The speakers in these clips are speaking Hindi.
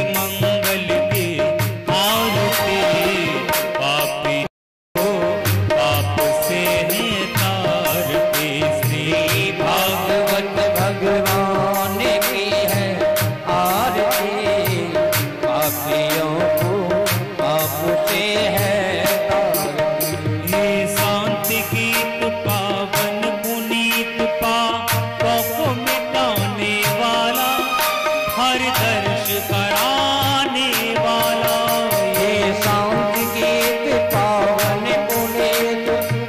मंगल की आरती, पापी को पाप से है तारती। श्री भागवत भगवान की है आरती, पापियों को पाप से है तारती। ये शांति गीत पावन पुनीत पापों को मिटाने वाला, हर दर्श कराने वाला। ये शांति गीत पावन पुनीत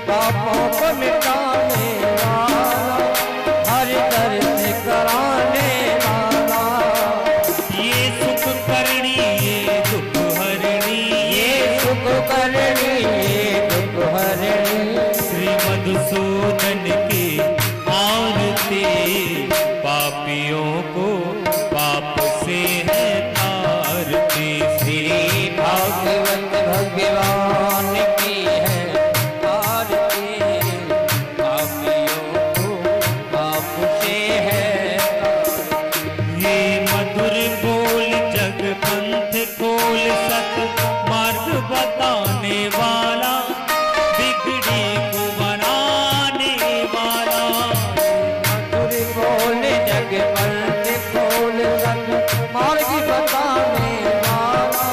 पापों को मिटाने वाला, हर दर्श कराने वाला। ये सुख करणी ये दुख हरणी, ये सुख करणी ये दुख हरणी। श्री मधुसूदन की आरती, पापियों को पाप से है तारती। श्री भागवत भगवान की है आरती, पापियों को पाप से है तारती। ये मधुर बोल जग पंथ खोल, सत मार्ग बताने वाला, बिगड़ी को बनाने वाला। मधुर बोल जग पंथ खोल, सत मार्ग बताने वाला,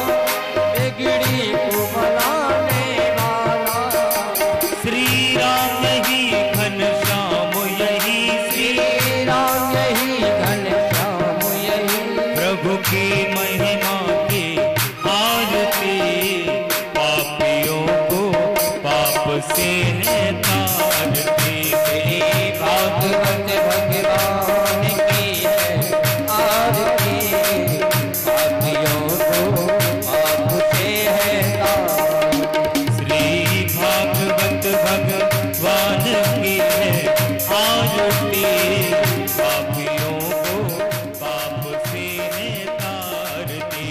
बिगड़ी को बनाने वाला। श्री राम यही घनश्याम यही, श्री राम यही घनश्याम यही। प्रभु की महिमा की आरती, पापियों को पाप से है तारती। श्री भागवत भगवान की है आरती, पापियों को पाप से है तारती। श्री भागवत भगवान की है आरती, पापियों को पाप से है तारती।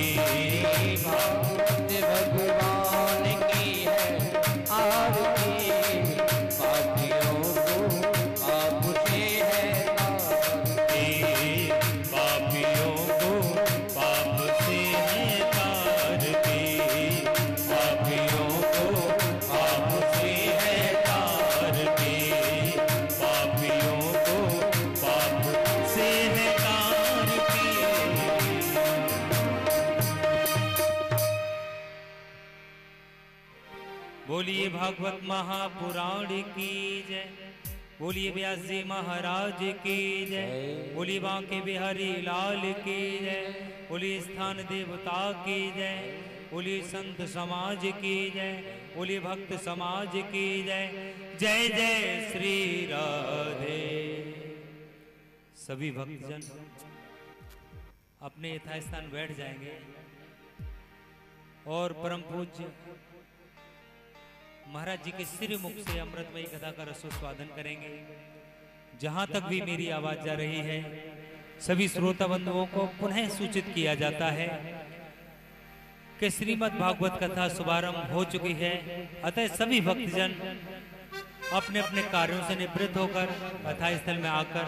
भागवत भगवान की है आरती, पापियों को पाप से है तारती। पापियों को पाप से है तारती, पापियों को पाप से है तारती, पापियों को पाप से है तारती। बोलिए भागवत महापुराण की जय, बोलिए व्यास जी महाराज की जय, बोलिए बांके बिहारी लाल की जय, बोलिए स्थान देवता की जय, बोलिए संत समाज की जय, बोलिए भक्त समाज की जय। जय जय श्री राधे। सभी भक्तजन अपने यथास्थान बैठ जाएंगे और परम पूज्य महाराज जी के श्री मुख से अमृतमयी कथा का रसोस्वादन करेंगे। जहां तक भी मेरी आवाज जा रही है, सभी श्रोता बंधुओं को पुनः सूचित किया जाता है कि श्रीमद् भागवत कथा शुभारंभ हो चुकी है। अतः सभी भक्तजन अपने अपने कार्यों से निवृत्त होकर कथा स्थल में आकर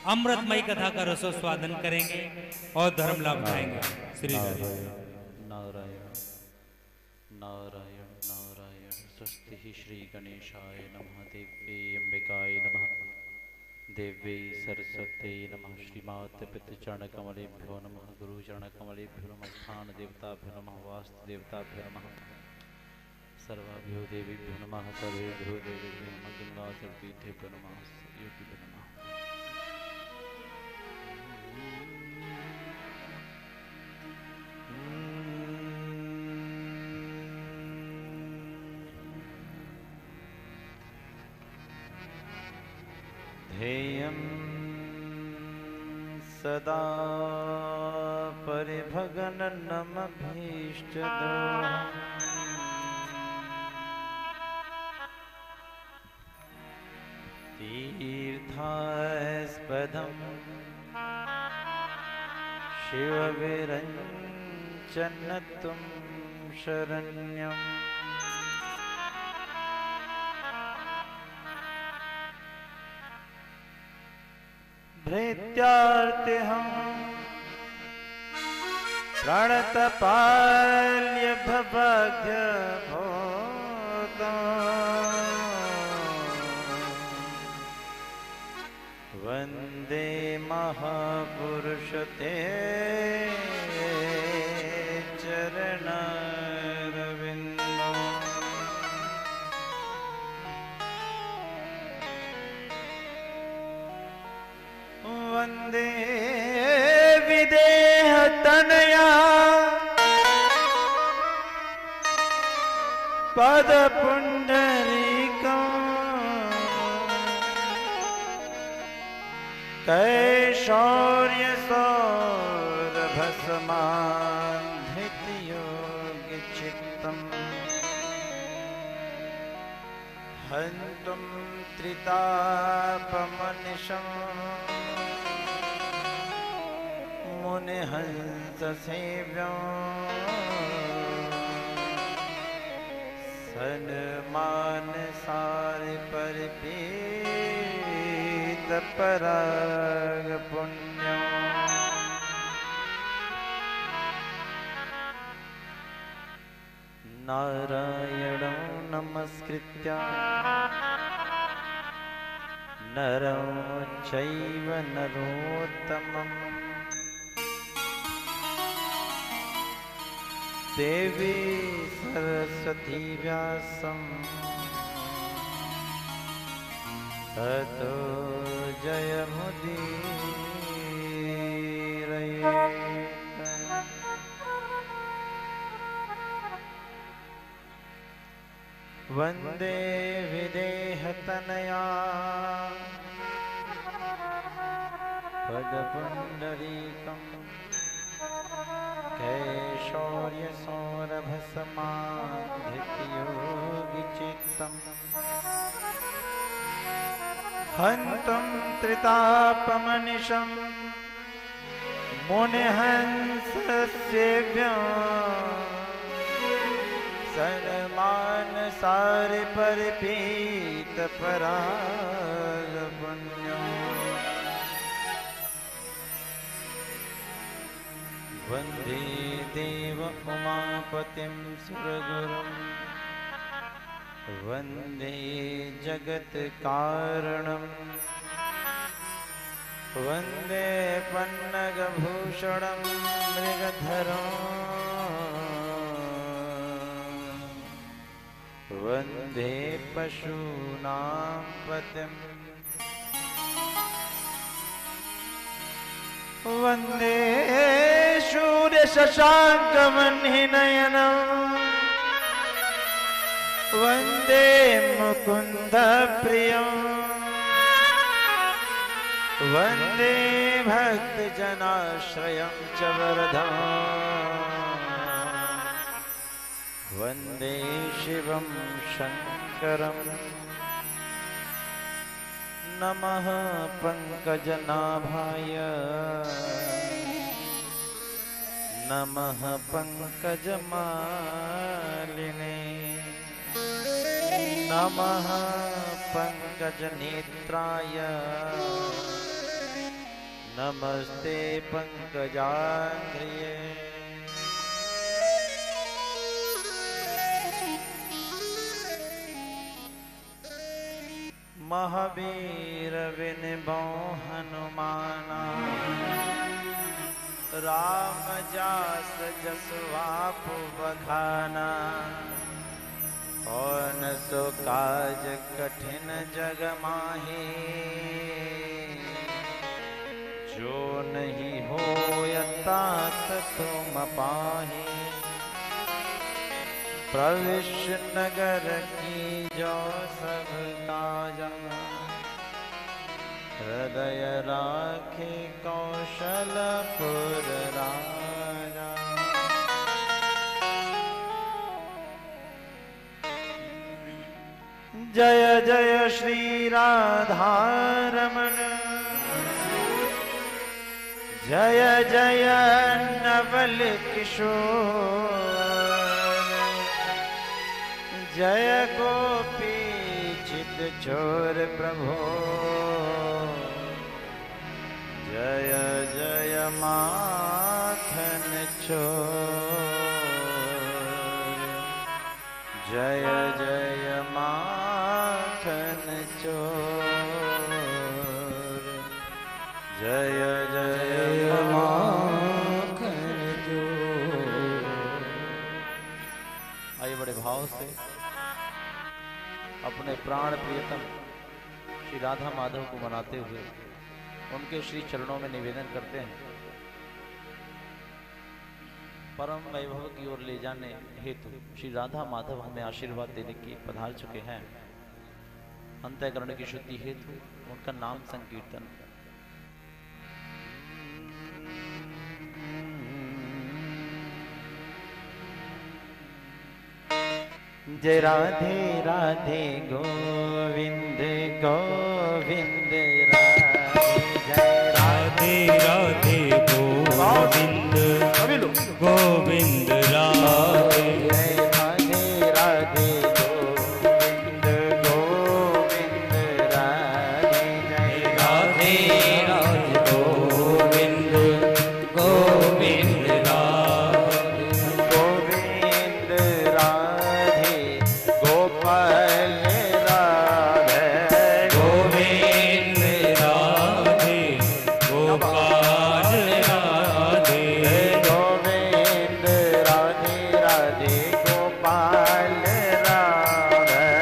अमृतमयी कथा का रसोस्वादन करेंगे और धर्म लाभ उठाएंगे। श्री राधे। नारायण नारायण नारायण। स्वस्ति श्री गणेशाय नमः। देव्यै अंबिकाय नमः। देव्यै सरस्वत्यै नमः। श्रीमाते पितृचरणकमलेभ्यो नमः। गुरुचरणकमलेभ्यो नमः। स्थान देवताभ्यो नमः। वास्तु देवताभ्यो नमः। सर्वाभ्यो देवीभ्यो नमः। सर्वेभ्यो देवीभ्यो नमः। गंगाजलपीठेभ्यो नमः। योगिभ्यो नमः। ध्येयं सदा परिभगननमभीष्टदोषम् तीर्थास्पदं शिवविरञ्चन त्वं शरण्यम्। भृत्यार्तिहं प्रणतपाल्य भवग्य भूतो वन्दे महापुरुष ते चरणारविन्दो वन्दे विदेह तनया पद पुंडरीकं कैशौर्य सौरभसमान्धितयोगि चित्तम् हन्तुं त्रितापमनिशम् मुनिहंस सेव्यं सन्मान सारि परिपीत पराग पुण्यं नारायणं नमस्कृत्य नरं चैव नरोत्तमम् देवी सरस्वती व्यासं ततो जयमुदीरयेत्। वन्दे विदेहतनया पदपुण्डरीकम् कैशौर्य सौरभसमाधितयोगि चित्तम् हन्तं त्रितापमनिशं मुनिहंस सेव्यं सन्मान सारि परिपीत पराग पुण्यम् वन्दे देव उमापतिं सुरगुरुं वन्दे जगत्कारणं वन्दे पन्नगभूषणं मृगधरं वन्दे पशूनां पतिम् वन्दे शूर्यशशाङ्कमणिनयनं वन्दे मुकुन्दप्रियं वन्दे भक्तजनाश्रयं च वरदं वन्दे शिवं शङ्करम् नमः पंकजनाभाय नमः पंकजमालिने नमः पंकजनेत्राय नमस्ते पंकजांघ्रिये। महावीर विनबो हनुमाना राम जास जसवापु बखाना और सो काज कठिन जग माही जो नहीं हो तात तुम पाही प्रविश्य नगर की जो सब काजा हृदय राखे कौशलपुर राजा। जय जय श्री राधारमण जय जय नवल किशोर जय गोपी चित चोर प्रभो जय जय माखन चोर, जय जय माखन चोर, जय जय माखन चोर। आइए बड़े भाव से अपने प्राण प्रियतम श्री राधा माधव को मनाते हुए उनके श्री चरणों में निवेदन करते हैं। परम वैभव की ओर ले जाने हेतु श्री राधा माधव हमें आशीर्वाद देने की पधार चुके हैं। अंतःकरण की शुद्धि हेतु उनका नाम संकीर्तन। जय राधे राधे गोविंद गोविंद राधे, जय राधे राधे गोविंद गोविंद राधे, जय राधे राधे गोविंद गोविंद राधे, जय राधे राधे गोविंद गोविंद राधे, गोविंद राधे गोपाल राधे, गोविंद राधे गोपाल राधे, गोविंद राधे राधे गोपाल राधे,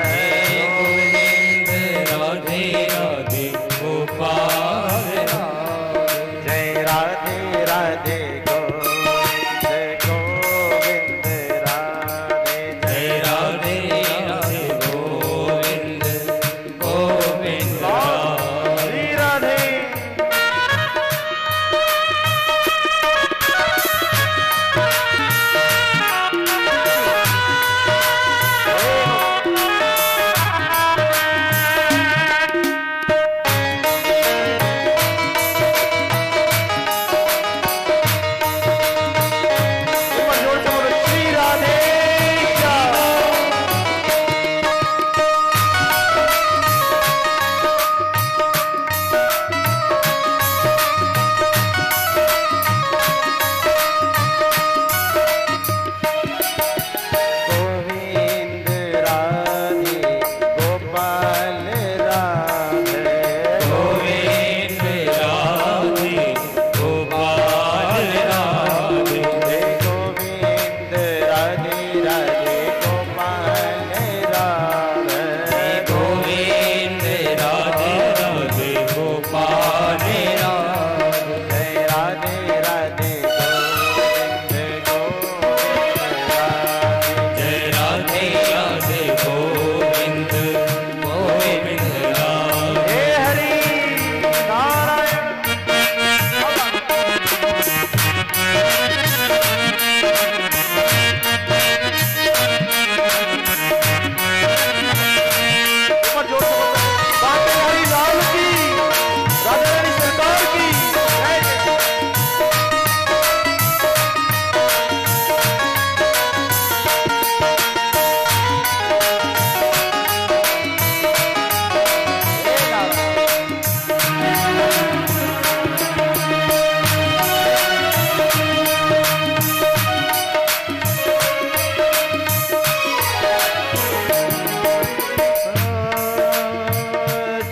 गोविंद राधे राधे गोपाल राधे, जय राधे राधे गोविंद गोविंद राधे, जय राधे राधे गोविंद गोविंद राधे। श्री राधे। एक बार जोर से बोलो श्री राधे क्या। गोविंद राधे गोपाल राधे, गोविंद राधे गोपाल राधे, हे गोविंद राधे राधे गोपाल राधे, गोविंद राधे राधे गोपाल राधे, जय राधे राधे गोविंद गोविंद राधे, जय राधे राधे गोविंद गोविंद राधे। हे हरि नारायण। ऊपर जोर से बोलो, बाटे हरि लाल की, राधा रानी सरकार की जय।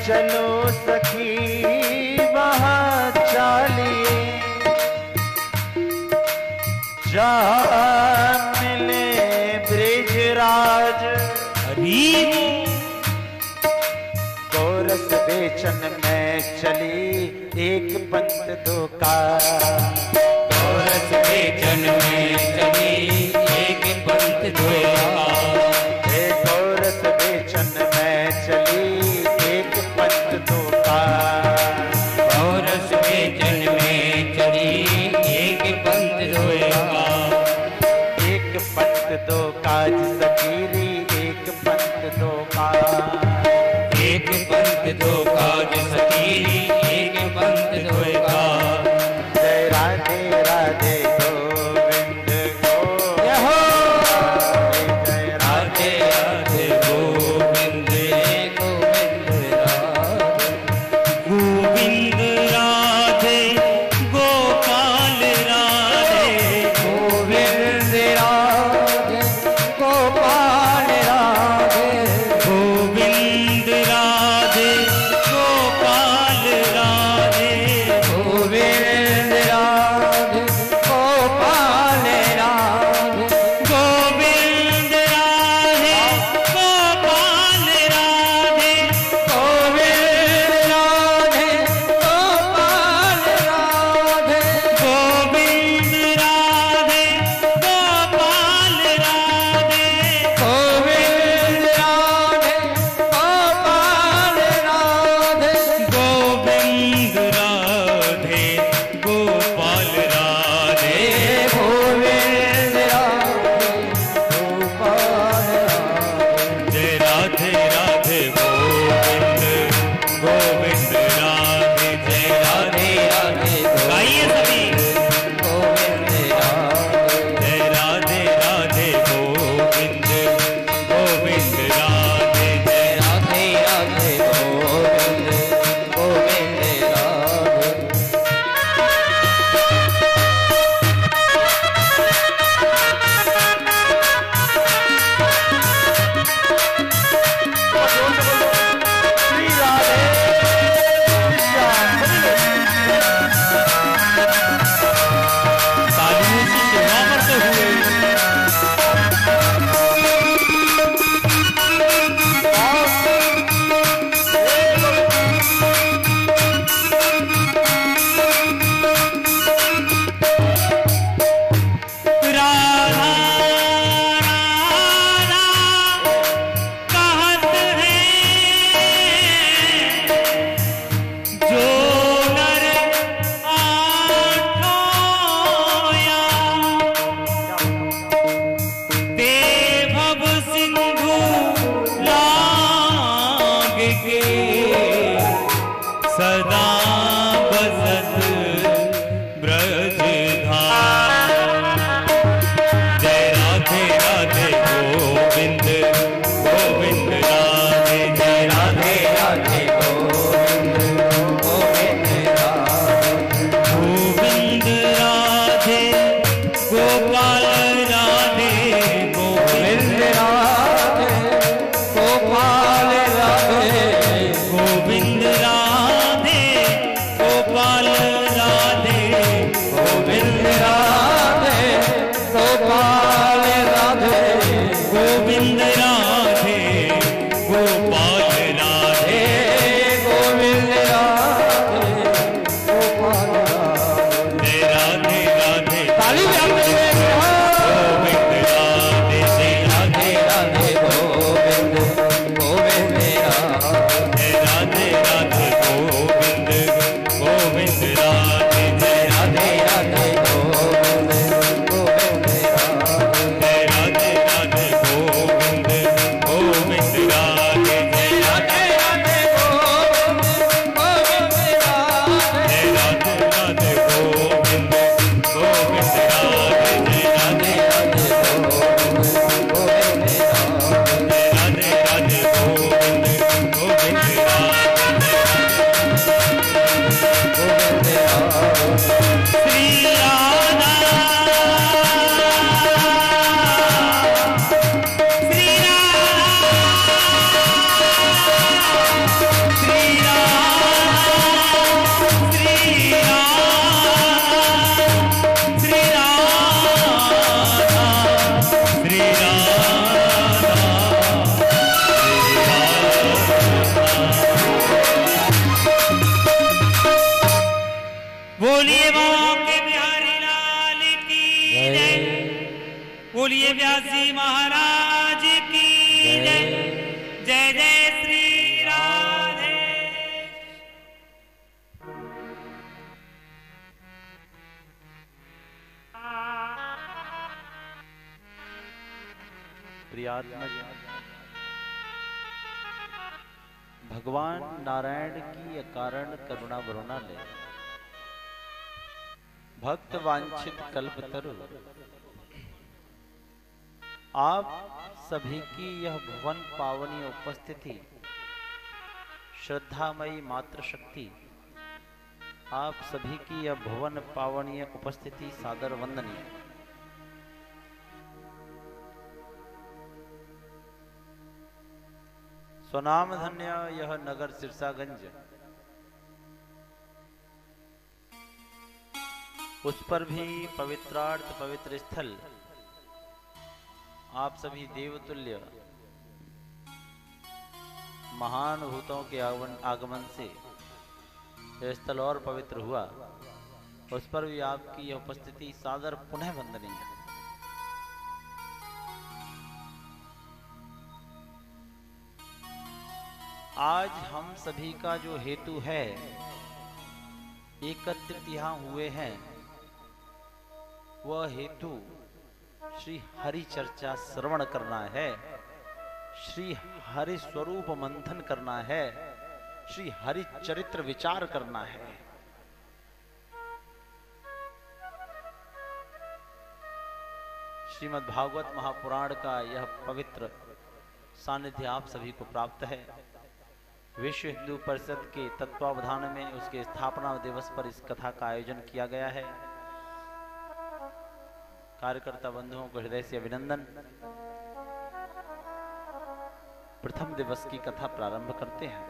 चलो सखी वहाँ चालिए, जहाँ मिले ब्रिजराज, हरि गोरस बेचन में चली एक पंथ दो का, गोरस बेचन में चली एक पंथ धोया, हे गोरस बेचन में चली एक पंथ दो का, गोरस बेचन में चली एक पंथ धोया, एक पंथ दो काज सकीरी, एक पंथ दो का, एक पंथ दो काज सकीरी, एक पंथ धोया, जय राधे राधे गोविंद बोलिए व्यास जी महाराज की जय। जय जय श्री राधे। प्रियात्मज, भगवान नारायण की अकारण करुणा वरुणा ले, भक्त वांछित कल्पतरु, आप सभी की यह भुवन पावनी उपस्थिति, श्रद्धामयी मात्र शक्ति, आप सभी की यह भुवन पावनीय उपस्थिति सादर वंदनीय। स्वनाम धन्य यह नगर सिरसागंज, उस पर भी पवित्रार्थ पवित्र स्थल, आप सभी देवतुल्य महान भूतों के आगमन से यह स्थल और पवित्र हुआ। उस पर भी आपकी यह उपस्थिति सादर पुनः वंदनीय है। आज हम सभी का जो हेतु है, एकत्रित यहाँ हुए हैं, वह हेतु श्री हरि चर्चा श्रवण करना है, श्री हरि स्वरूप मंथन करना है, श्री हरि चरित्र विचार करना है। श्रीमद् भागवत महापुराण का यह पवित्र सानिध्य आप सभी को प्राप्त है। विश्व हिंदू परिषद के तत्वावधान में उसके स्थापना दिवस पर इस कथा का आयोजन किया गया है। कार्यकर्ता बंधुओं को हृदय से अभिनंदन। प्रथम दिवस की कथा प्रारंभ करते हैं।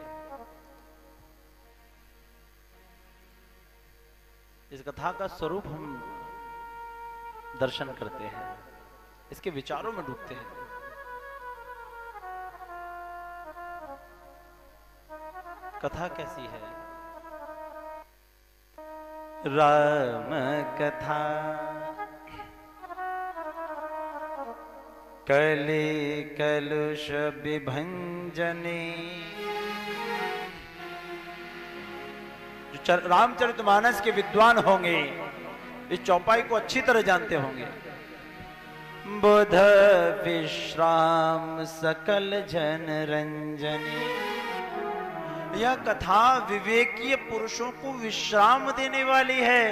इस कथा का स्वरूप हम दर्शन करते हैं, इसके विचारों में डूबते हैं। कथा कैसी है? राम कथा कलि कलुष विभंजने। जो रामचरितमानस के विद्वान होंगे इस चौपाई को अच्छी तरह जानते होंगे। बुध विश्राम सकल जन रंजनी। यह कथा विवेकीय पुरुषों को विश्राम देने वाली है।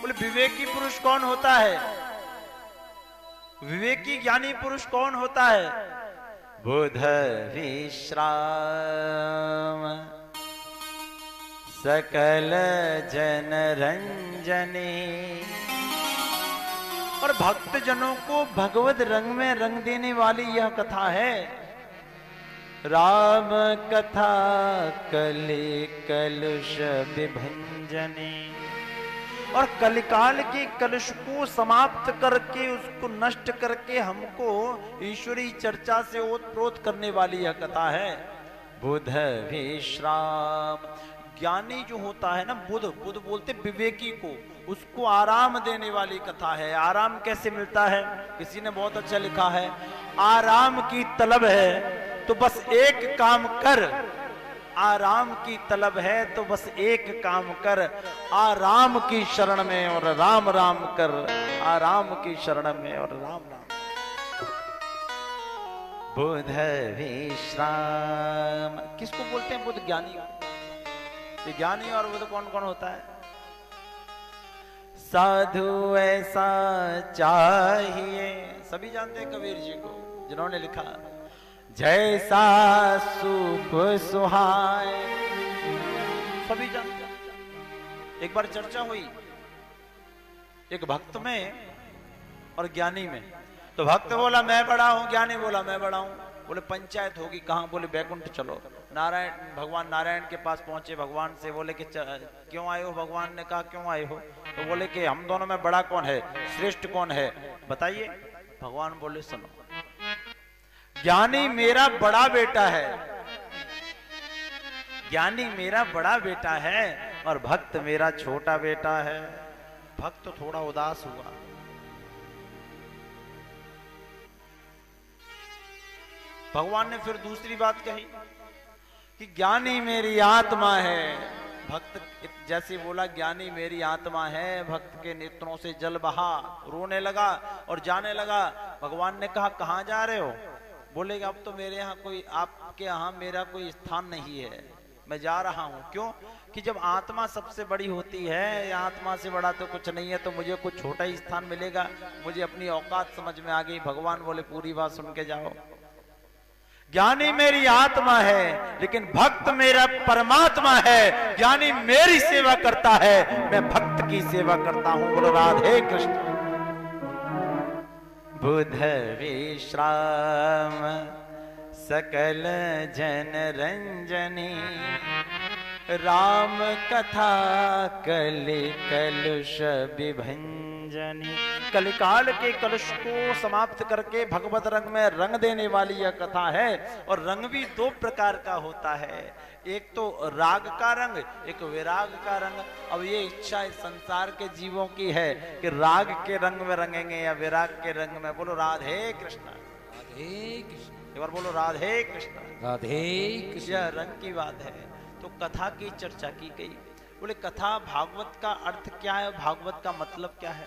बोले विवेकी पुरुष कौन होता है? विवेकी ज्ञानी पुरुष कौन होता है? बुध विश्राम सकल जन रंजने। और भक्त जनों को भगवत रंग में रंग देने वाली यह कथा है। राम कथा कलि कलुष विभंजने। और कलिकाल के कलुष को समाप्त करके, उसको नष्ट करके हमको ईश्वरी चर्चा से ओतप्रोत करने वाली यह कथा है। बुध विश्राम। ज्ञानी जो होता है ना, बुध बोलते विवेकी को, उसको आराम देने वाली कथा है। आराम कैसे मिलता है? किसी ने बहुत अच्छा लिखा है, आराम की तलब है तो बस एक काम कर। आराम की तलब है तो बस एक काम कर, आराम की शरण में और राम राम कर। आराम की शरण में और राम राम। बुध विश्राम किसको बोलते हैं? बुध ज्ञानी। ये ज्ञानी और बुध कौन कौन होता है? साधु ऐसा चाहिए, सभी जानते हैं कबीर जी को, जिन्होंने लिखा जैसा सुख सुहाए, सभी जानते हैं। एक बार चर्चा हुई एक भक्त में और ज्ञानी में। तो भक्त बोला मैं बड़ा हूं, ज्ञानी बोला मैं बड़ा हूं। बोले पंचायत होगी कहां? बोले बैकुंठ चलो। नारायण भगवान नारायण के पास पहुंचे। भगवान से बोले कि क्यों आए हो? भगवान ने कहा क्यों आए हो? तो बोले कि हम दोनों में बड़ा कौन है, श्रेष्ठ कौन है, बताइए। भगवान बोले सुनो, ज्ञानी मेरा बड़ा बेटा है, ज्ञानी मेरा बड़ा बेटा है और भक्त मेरा छोटा बेटा है। भक्त थोड़ा उदास हुआ। भगवान ने फिर दूसरी बात कही कि ज्ञानी मेरी आत्मा है। भक्त जैसे बोला ज्ञानी मेरी आत्मा है, भक्त के नेत्रों से जल बहा, रोने लगा और जाने लगा। भगवान ने कहा कहां जा रहे हो? बोलेगा अब तो मेरे यहाँ कोई, आपके यहाँ मेरा कोई स्थान नहीं है, मैं जा रहा हूं। क्यों? कि जब आत्मा सबसे बड़ी होती है, या आत्मा से बड़ा तो कुछ नहीं है, तो मुझे कुछ छोटा ही स्थान मिलेगा। मुझे अपनी औकात समझ में आ गई। भगवान बोले पूरी बात सुन के जाओ। ज्ञानी मेरी आत्मा है, लेकिन भक्त मेरा परमात्मा है। ज्ञानी मेरी सेवा करता है, मैं भक्त की सेवा करता हूं। बोलो राधे कृष्ण। बुध विश्राम सकल जन रंजनी, राम कथा कलि कलुष विभंजनी। कलिकाल के कलुष को समाप्त करके भगवत रंग में रंग देने वाली यह कथा है। और रंग भी दो प्रकार का होता है, एक तो राग का रंग, एक विराग का रंग। अब ये इच्छा इस संसार के जीवों की है कि राग के रंग में रंगेंगे या विराग के रंग में। बोलो राधे कृष्ण। राधे कृष्ण। एक बार बोलो राधे कृष्ण। राधे कृष्ण। यह रंग की बात है। तो कथा की चर्चा की गई। बोले कथा, भागवत का अर्थ क्या है, भागवत का मतलब क्या है?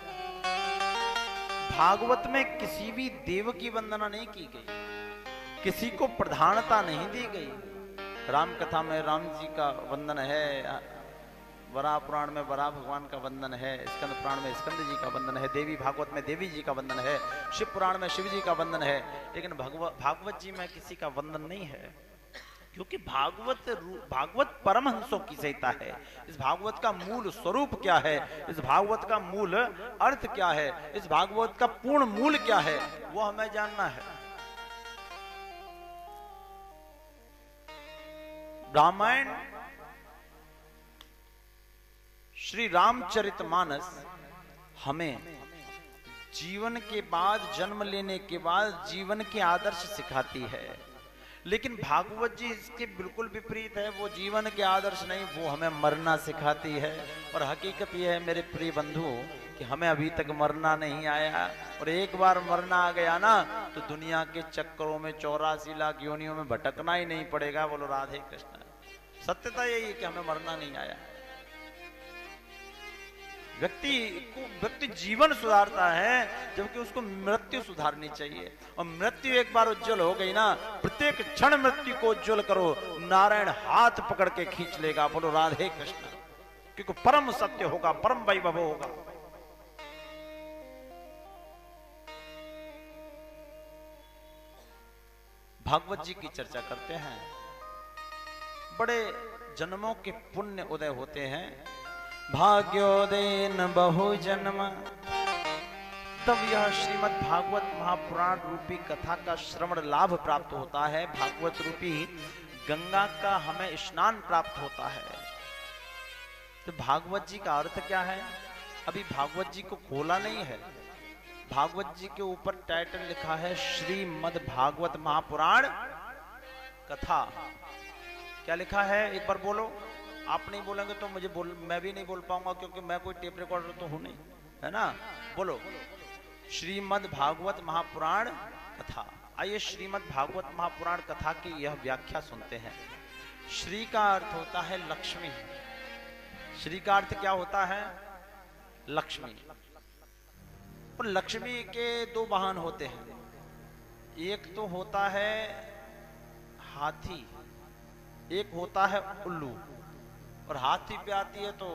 भागवत में किसी भी देव की वंदना नहीं की गई, किसी को प्रधानता नहीं दी गई। राम कथा में राम जी का वंदन है, वराह पुराण में वराह भगवान का वंदन है, स्कंद पुराण में स्कंद जी का वंदन है, देवी भागवत में देवी जी का वंदन है, शिव पुराण में शिव जी का वंदन है। लेकिन भागवत जी में किसी का वंदन नहीं है, क्योंकि भागवत परमहंसों की संहिता है। इस भागवत का मूल स्वरूप क्या है, इस भागवत का मूल अर्थ क्या है, इस भागवत का पूर्ण मूल क्या है, वो हमें जानना है। रामायण श्री रामचरितमानस हमें जीवन के बाद, जन्म लेने के बाद जीवन के आदर्श सिखाती है। लेकिन भागवत जी इसके बिल्कुल विपरीत है। वो जीवन के आदर्श नहीं, वो हमें मरना सिखाती है। और हकीकत यह है मेरे प्रिय बंधु कि हमें अभी तक मरना नहीं आया, और एक बार मरना आ गया ना तो दुनिया के चक्करों में 84 लाख योनियों में भटकना ही नहीं पड़ेगा। बोलो राधे कृष्ण। सत्यता यही है कि हमें मरना नहीं आया। व्यक्ति जीवन सुधारता है, जबकि उसको मृत्यु सुधारनी चाहिए। और मृत्यु एक बार उज्जवल हो गई ना, प्रत्येक क्षण मृत्यु को उज्जवल करो, नारायण हाथ पकड़ के खींच लेगा। बोलो राधे कृष्ण। क्योंकि परम सत्य होगा, परम वैभव होगा। भागवत जी की चर्चा करते हैं। बड़े जन्मों के पुण्य उदय होते हैं। भाग्योदयन बहु जन्म, तब यह श्रीमद् भागवत महापुराण रूपी कथा का श्रवण लाभ प्राप्त होता है। भागवत रूपी गंगा का हमें स्नान प्राप्त होता है। तो भागवत जी का अर्थ क्या है? अभी भागवत जी को खोला नहीं है। भागवत जी के ऊपर टाइटल लिखा है श्रीमद् भागवत महापुराण कथा। क्या लिखा है एक बार बोलो। आप नहीं बोलेंगे तो मैं भी नहीं बोल पाऊंगा, क्योंकि मैं कोई टेप रिकॉर्डर तो हूं नहीं, है ना। बोलो श्रीमद् भागवत महापुराण कथा। आइए श्रीमद् भागवत महापुराण कथा की यह व्याख्या सुनते हैं। श्री का अर्थ होता है लक्ष्मी। श्री का अर्थ क्या होता है? लक्ष्मी। और लक्ष्मी के दो वाहन होते हैं। एक तो होता है हाथी, एक होता है उल्लू। और हाथी पे आती है तो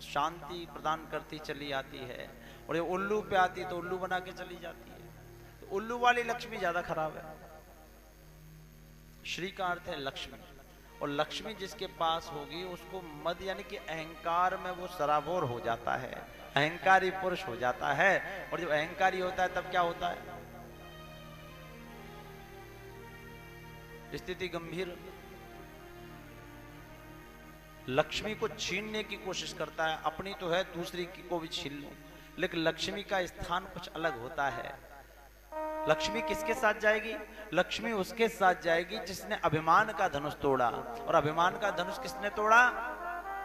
शांति प्रदान करती चली आती है, और ये उल्लू पे आती है तो उल्लू बना के चली जाती है। तो उल्लू वाली लक्ष्मी ज्यादा खराब है। श्री का अर्थ है लक्ष्मी। और लक्ष्मी जिसके पास होगी उसको मद यानी कि अहंकार में वो सराबोर हो जाता है, अहंकारी पुरुष हो जाता है। और जब अहंकारी होता है तब क्या होता है? स्थिति गंभीर। लक्ष्मी को छीनने की कोशिश करता है। अपनी तो है, दूसरी की को भी छीन लो। लेकिन लक्ष्मी का स्थान कुछ अलग होता है। लक्ष्मी किसके साथ जाएगी? लक्ष्मी उसके साथ जाएगी जिसने अभिमान का धनुष तोड़ा। और अभिमान का धनुष किसने तोड़ा?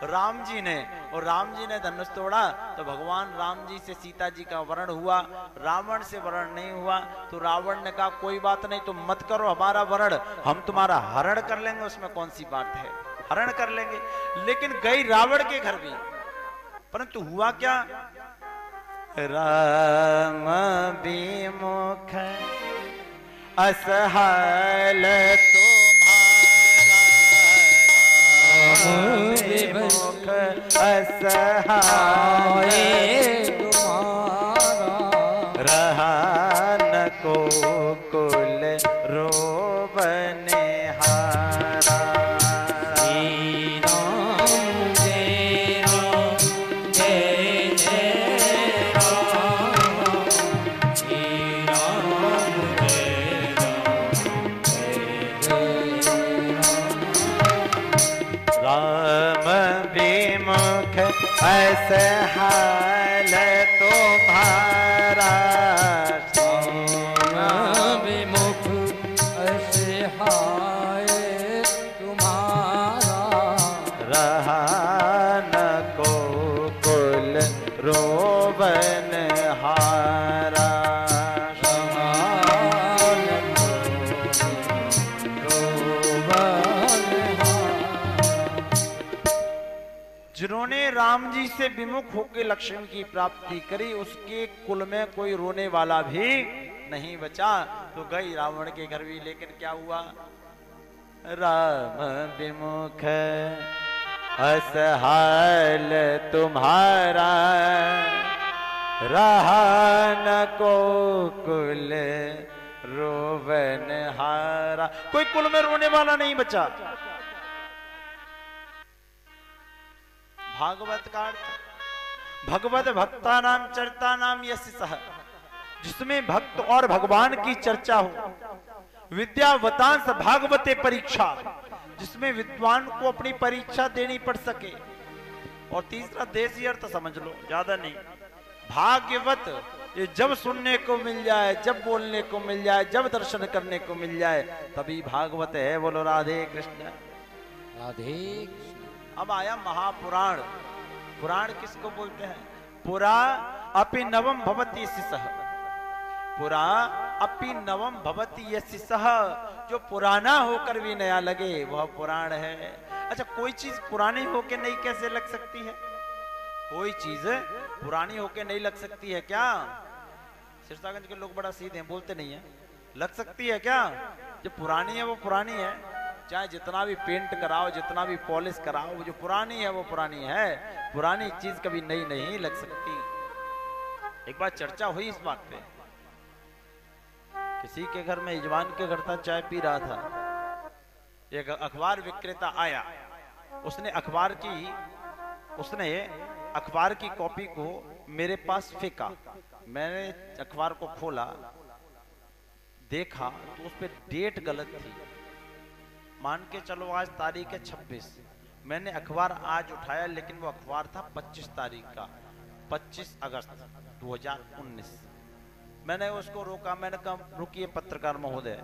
राम जी ने, और राम जी ने धनुष तोड़ा तो भगवान राम जी से सीता जी का वरण हुआ, रावण से वरण नहीं हुआ। तो रावण ने कहा कोई बात नहीं, तुम मत करो हमारा वरण, हम तुम्हारा हरण कर लेंगे, उसमें कौन सी बात है, हरण कर लेंगे। लेकिन गई रावण के घर भी, परंतु हुआ क्या, राम विमुख असहाल तुम्हारा, राम विमुख असहाय तुम्हारा, रहा न को कुल रोबने हारा। असहाल तुम्हारा, विमुख असहाय तुम्हारा, रहा न को कुल रोबन हारा। जिन्होंने राम जी से विमुख होकर लक्ष्मण की प्राप्ति करी, उसके कुल में कोई रोने वाला भी नहीं बचा। तो गई रावण के घर भी, लेकिन क्या हुआ, राम विमुख असहाल तुम्हारा, रहा न को कुल रोवन हारा। कोई कुल में रोने वाला नहीं बचा। भागवत का अर्थ भगवत भक्ता नाम चर्चा नाम यश सह, जिसमें भक्त और भगवान की चर्चा हो। विद्यावतांस भागवते परीक्षा, जिसमें विद्वान को अपनी परीक्षा देनी पड़ सके। और तीसरा देसी अर्थ समझ लो, ज्यादा नहीं। भाग्यवत, ये जब सुनने को मिल जाए, जब बोलने को मिल जाए, जब दर्शन करने को मिल जाए, तभी भागवत है। बोलो राधे कृष्ण राधे। अब आया महापुराण। पुराण किसको बोलते हैं, पुरा अपि नवम भवति यस्सह, पुरा अपि नवम भवति यस्सह, जो पुराना होकर भी नया लगे वह पुराण है। अच्छा, कोई चीज पुरानी होकर नई कैसे लग सकती है, कोई चीज पुरानी होकर नहीं लग सकती है क्या? सिरसागंज के लोग बड़ा सीधे हैं, बोलते नहीं है। लग सकती है क्या? जो पुरानी है वो पुरानी है, चाहे जितना भी पेंट कराओ, जितना भी पॉलिश कराओ, वो जो पुरानी है वो पुरानी है। पुरानी चीज कभी नई नहीं लग सकती। एक बार चर्चा हुई इस बात पे, किसी के घर में यजमान के घर था, चाय पी रहा था, एक अखबार विक्रेता आया। उसने अखबार की कॉपी को मेरे पास फेंका। मैंने अखबार को खोला, देखा तो उस पर डेट गलत थी। मान के चलो आज तारीख है 26, मैंने अखबार आज उठाया, लेकिन वो अखबार था 25 तारीख का, 25 अगस्त 2019। मैंने उसको रोका, मैंने कहा रुकिए पत्रकार महोदय,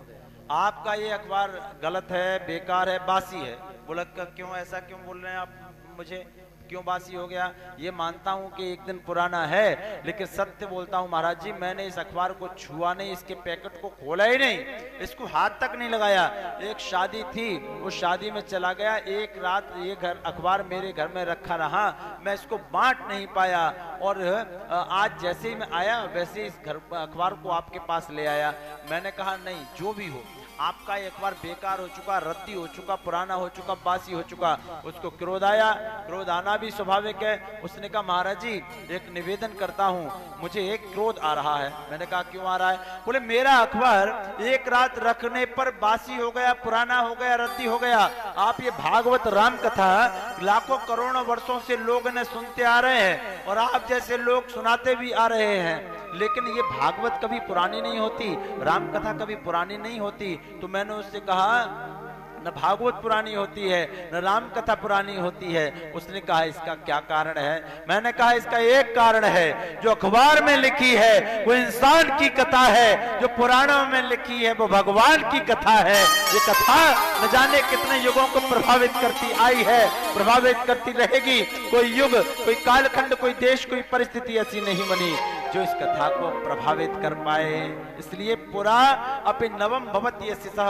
आपका ये अखबार गलत है, बेकार है, बासी है। बोला क्यों, ऐसा क्यों बोल रहे हैं आप, मुझे क्यों बासी हो गया? ये मानता हूं कि एक दिन पुराना है, लेकिन सत्य बोलता हूं महाराज जी, मैंने इस अखबार को छुआ नहीं, इसके पैकेट को खोला ही नहीं, इसको हाथ तक नहीं लगाया। एक शादी थी, उस शादी में चला गया, एक रात ये अखबार मेरे घर में रखा रहा, मैं इसको बांट नहीं पाया, और आज जैसे ही मैं आया वैसे ही इस अखबार को आपके पास ले आया। मैंने कहा नहीं, जो भी हो, आपका ये अखबार बेकार हो चुका, रद्दी हो चुका, पुराना हो चुका, बासी हो चुका। उसको क्रोध आया, क्रोध आना भी स्वाभाविक है। उसने कहा महाराज जी एक निवेदन करता हूँ, मुझे एक क्रोध आ रहा है। मैंने कहा क्यों आ रहा है? बोले मेरा अखबार एक रात रखने पर बासी हो गया, पुराना हो गया, रद्दी हो गया। आप ये भागवत राम कथा लाखों करोड़ों वर्षों से लोग ने सुनते आ रहे हैं, और आप जैसे लोग सुनाते भी आ रहे हैं, लेकिन ये भागवत कभी पुरानी नहीं होती, राम कथा कभी पुरानी नहीं होती। तो मैंने उससे कहा न भागवत पुरानी होती है, न राम कथा पुरानी होती है। उसने कहा इसका क्या कारण है? मैंने कहा इसका एक कारण है, जो अखबार में लिखी है वो इंसान की कथा है, जो पुराणों में लिखी है वो भगवान की कथा है। ये कथा न जाने कितने युगों को प्रभावित करती आई है, प्रभावित करती रहेगी। कोई युग, कोई कालखंड, कोई देश, कोई परिस्थिति ऐसी नहीं बनी जो इस कथा को प्रभावित कर पाए। इसलिए पुरा अपि नवम भवति यस्य सः,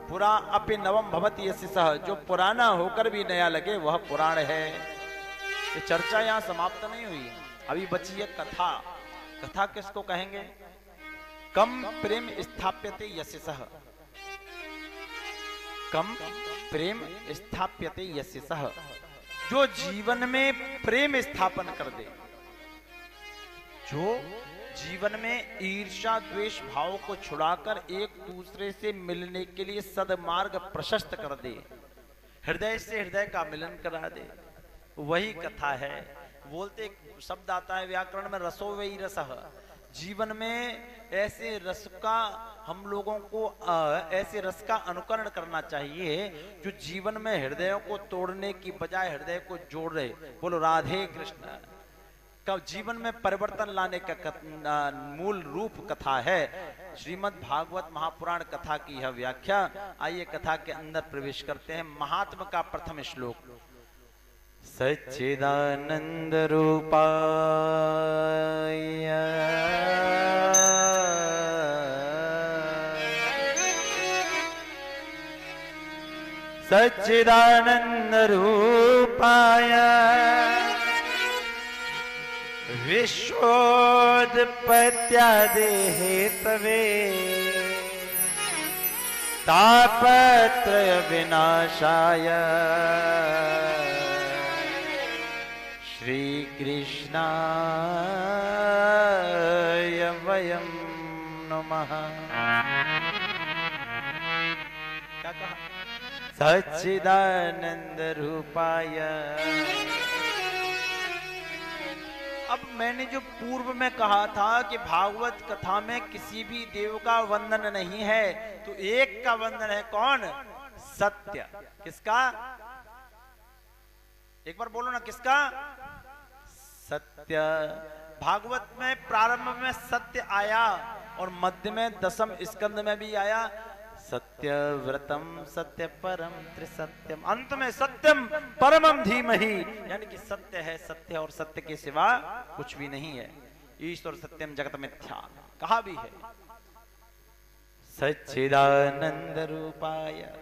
पुरा अपि नवम भवति यस्य सः, जो पुराना होकर भी नया लगे वह पुराण है। ये चर्चा यहाँ समाप्त नहीं हुई, अभी बची है कथा। कथा किसको कहेंगे? कम प्रेम स्थाप्यते यस्य सः, कम प्रेम स्थाप्यते यस्य सः, जो जीवन में प्रेम स्थापन कर दे, जो जीवन में ईर्ष्या द्वेष भाव को छुड़ाकर एक दूसरे से मिलने के लिए सदमार्ग प्रशस्त कर दे, हृदय से हृदय का मिलन करा दे, वही कथा है। बोलते एक शब्द आता है व्याकरण में, रसो वही रसः। जीवन में ऐसे रस का हम लोगों को ऐसे रस का अनुकरण करना चाहिए जो जीवन में हृदयों को तोड़ने की बजाय हृदय को जोड़ रहे। बोलो राधे कृष्ण। का जीवन में परिवर्तन लाने का मूल रूप कथा है। श्रीमद् भागवत महापुराण कथा की यह व्याख्या। आइए कथा के अंदर प्रवेश करते हैं। महात्मा का प्रथम श्लोक। सच्चिदानंद रूपाय सच्चिदानंद रूपाय विश्वोत्पत्त्यादिहेतवे तापत्रय विनाशाय श्री कृष्णाय वयं नमः। क्या कहा? सच्चिदानंद रूपाय। अब मैंने जो पूर्व में कहा था कि भागवत कथा में किसी भी देव का वंदन नहीं है, तो एक का वंदन है। कौन? सत्य। किसका? एक बार बोलो ना, किसका? सत्य। भागवत में प्रारंभ में सत्य आया और मध्य में दसम स्कंद में भी आया सत्य व्रतम सत्य परम त्रिसत्यम, अंत में सत्यम परमम धीमहि, यानी कि सत्य है सत्य और सत्य के सिवा कुछ भी नहीं है। ईश्वर सत्यम जगत मिथ्या कहा भी है। सच्चिदानंद रूपाय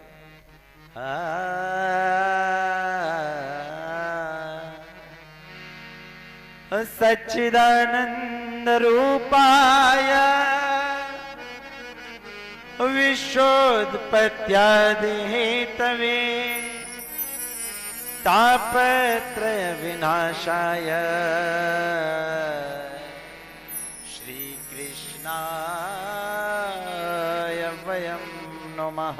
सच्चिदानंद रूपाय विश्वोत्पत्त्यादिहेतवे तापत्रय विनाशाय श्री कृष्णाय वयं नमः।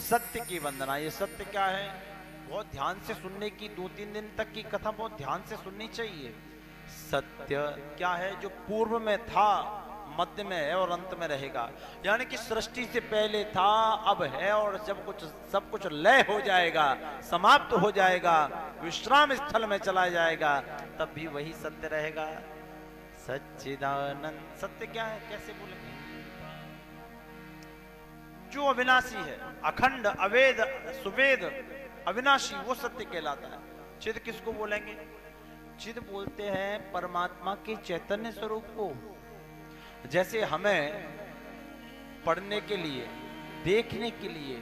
सत्य की वंदना। ये सत्य क्या है? बहुत ध्यान से सुनने की, 2-3 दिन तक की कथा बहुत ध्यान से सुननी चाहिए। सत्य क्या है? जो पूर्व में था, मध्य में है और अंत में रहेगा। यानी कि सृष्टि से पहले था, अब है और सब कुछ लय हो जाएगा, समाप्त हो जाएगा, विश्राम स्थल में चला जाएगा, तब भी वही सत्य रहेगा। सच्चिदानंद। सत्य क्या है? कैसे बोलेंगे? जो अविनाशी है, अखंड, अवेद, सुवेद, अविनाशी, वो सत्य कहलाता है। चिद किसको बोलेंगे? चिद बोलते हैं परमात्मा के चैतन्य स्वरूप को। जैसे हमें पढ़ने के लिए, देखने के लिए,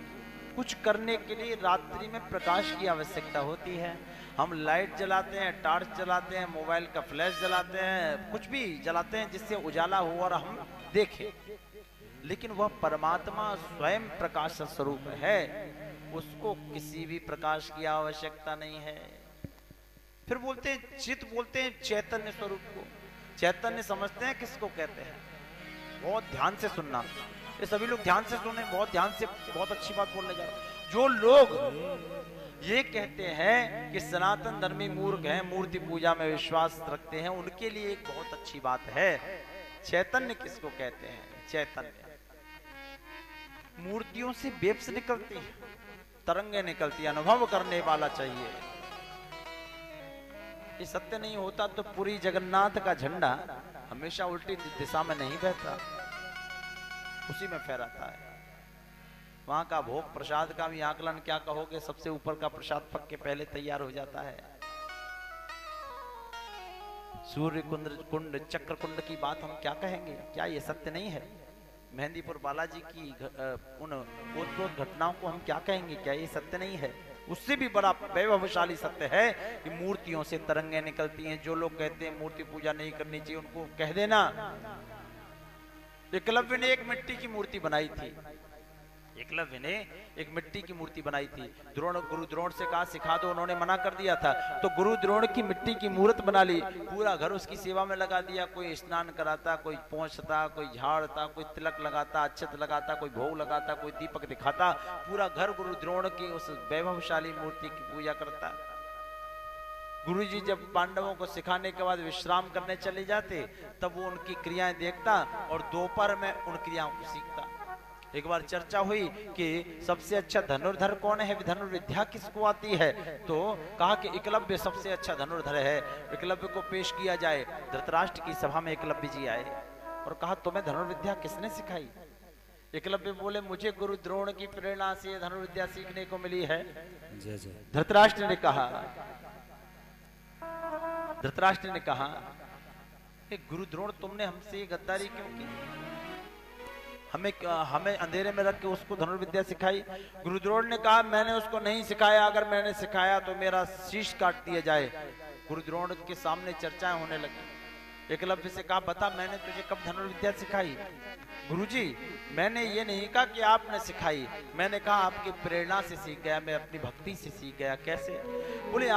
कुछ करने के लिए रात्रि में प्रकाश की आवश्यकता होती है। हम लाइट जलाते हैं, टॉर्च जलाते हैं, मोबाइल का फ्लैश जलाते हैं, कुछ भी जलाते हैं जिससे उजाला हो और हम देखें। लेकिन वह परमात्मा स्वयं प्रकाश स्वरूप है, उसको किसी भी प्रकाश की आवश्यकता नहीं है। फिर बोलते हैं चित, बोलते हैं चैतन्य स्वरूप को। चैतन्य समझते हैं किसको कहते हैं? बहुत ध्यान से सुनना, ये सभी लोग ध्यान से सुने, बहुत ध्यान से, बहुत अच्छी बात बोलने जा रहे हैं। जो लोग ये कहते हैं कि सनातन धर्मी मूर्ख हैं, मूर्ति पूजा में विश्वास रखते हैं, उनके लिए एक बहुत अच्छी बात है। चैतन्य किसको कहते हैं? चैतन्य मूर्तियों से वेव्स निकलती है, तरंगे निकलती है, अनुभव करने वाला चाहिए। ये सत्य नहीं होता तो पूरी जगन्नाथ का झंडा हमेशा उल्टी दिशा में नहीं बहता, उसी में फहराता है। वहां का भोग प्रसाद का भी आकलन क्या कहोगे, सबसे ऊपर का प्रसाद पक के पहले तैयार हो जाता है। सूर्य कुंड चक्र कुंड की बात हम क्या कहेंगे, क्या ये सत्य नहीं है? मेहंदीपुर बालाजी की उन ओतप्रोत घटनाओं को हम क्या कहेंगे, क्या ये सत्य नहीं है? उससे भी बड़ा वैभवशाली सत्य है कि मूर्तियों से तरंगे निकलती हैं। जो लोग कहते हैं मूर्ति पूजा नहीं करनी चाहिए, उनको कह देना, एकलव्य ने एक मिट्टी की मूर्ति बनाई थी, एकलव्य ने एक मिट्टी की मूर्ति बनाई थी। गुरु द्रोण से कहा सिखा दो, उन्होंने मना कर दिया था। तो गुरु द्रोण की मिट्टी की मूर्त बना ली, पूरा घर उसकी सेवा में लगा दिया। कोई स्नान कराता, कोई पोंछता, कोई झाड़ता, कोई तिलक लगाता, अक्षत लगाता, कोई भोग लगाता, कोई दीपक दिखाता। पूरा घर गुरु द्रोण की उस वैभवशाली मूर्ति की पूजा करता। गुरु जी जब पांडवों को सिखाने के बाद विश्राम करने चले जाते, तब वो उनकी क्रियाएं देखता और दोपहर में उन क्रियाओं को सीखता। एक बार चर्चा हुई कि सबसे अच्छा धनुर्धर कौन है, धनुर्विद्या किसको आती है? तो कहा कि एकलव्य सबसे अच्छा धनुर्धर है, एकलव्य को पेश किया जाए। धृतराष्ट्र की सभा में एकलव्य जी आए और कहा तुम्हें धनुर्विद्या किसने सिखाई? एकलव्य बोले मुझे गुरु द्रोण की प्रेरणा से धनुर्विद्या सीखने को मिली है। धृतराष्ट्र ने कहा गुरु द्रोण तुमने हमसे गद्दारी क्यों की? हमें अंधेरे में रख के उसको धनुर्विद्या सिखाई। गुरु द्रोण ने कहा मैंने उसको नहीं सिखाया, अगर मैंने सिखाया तो मेरा शीश काट दिया जाए। गुरु द्रोण के सामने चर्चाएं होने लगी। एकलव्य से कहा बता मैंने तुझे कब धनुर्विद्या सिखाई? गुरुजी मैंने ये नहीं कहा कि आपने सिखाई, मैंने कहा आपकी प्रेरणा से सीख गया, मैं अपनी भक्ति से सीख गया। कैसे? बोले